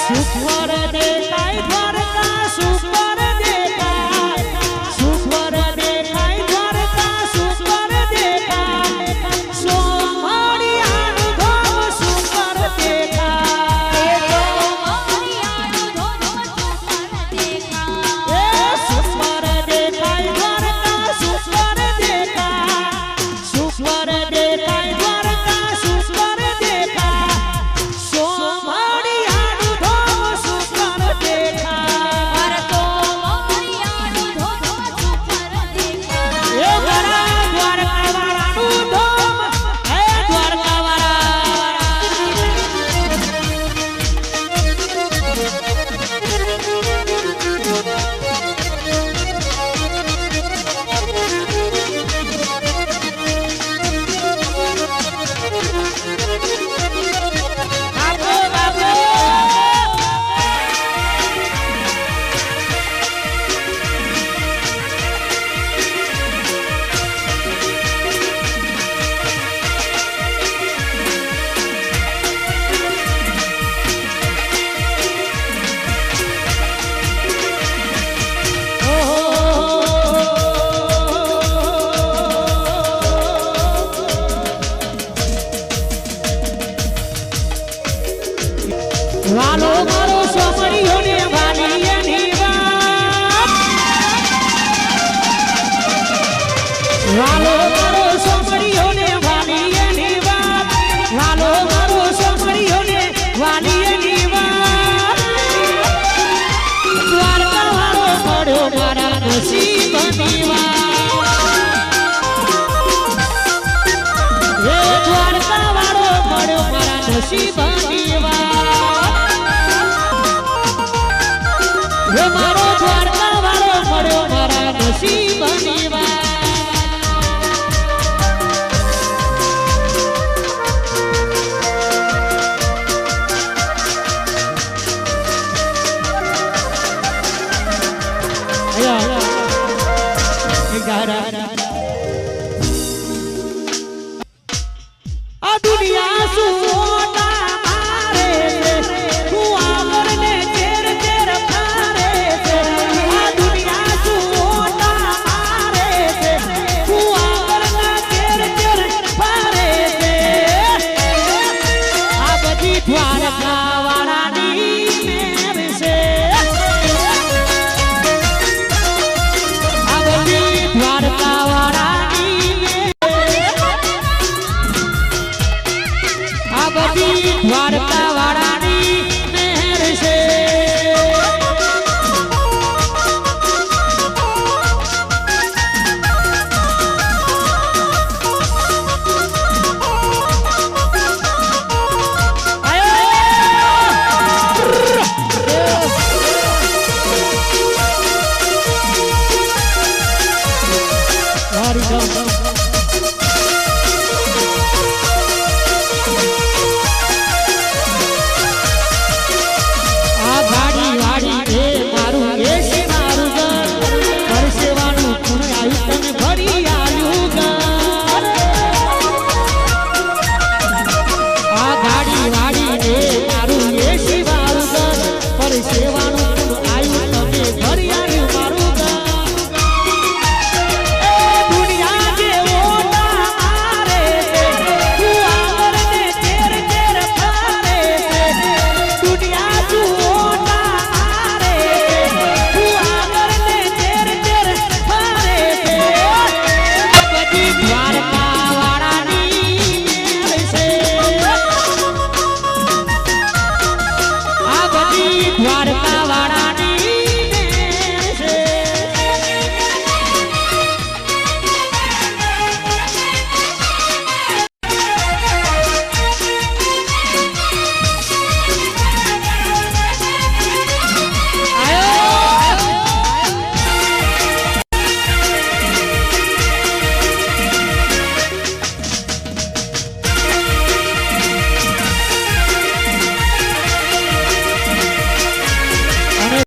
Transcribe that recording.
સુખવર દેખાય દ્વારકા સુખવર દેખાય સુખવર દેખાય દ્વારકા સુખવર દેખાય સોમણિયાનું ધામ સુખવર દેખાય સુખવર દેખાય દ્વારકા સુખવર દેખાય સુખવર દેખાય દ્વારકા સુખવર દેખાય સોમણિયાનું ધામ સુખવર દેખાય એ મારા દ્વારકાવાળાનું ધામ હે વાલો મારો સોમણિયોને વાલીએની વાત વાલો મારો સોમણિયોને વાલીએની વાત વાલો મારો સોમણિયોને વાલીએની વાત દ્વારકા વાળો પડ્યો મારા નસીબની વાત હે દ્વારકા વાળો પડ્યો મારા નસીબની વાત મારો દ્વારકા વાળો મળ્યો મારા નસીબની વાત આ દુનિયા સુઓટા મારે તું આવરને તેર તેર ફારે આ દુનિયા સુઓટા મારે તું આવરના તેર તેર ફારે આ બધી દ્વારકા વાળાની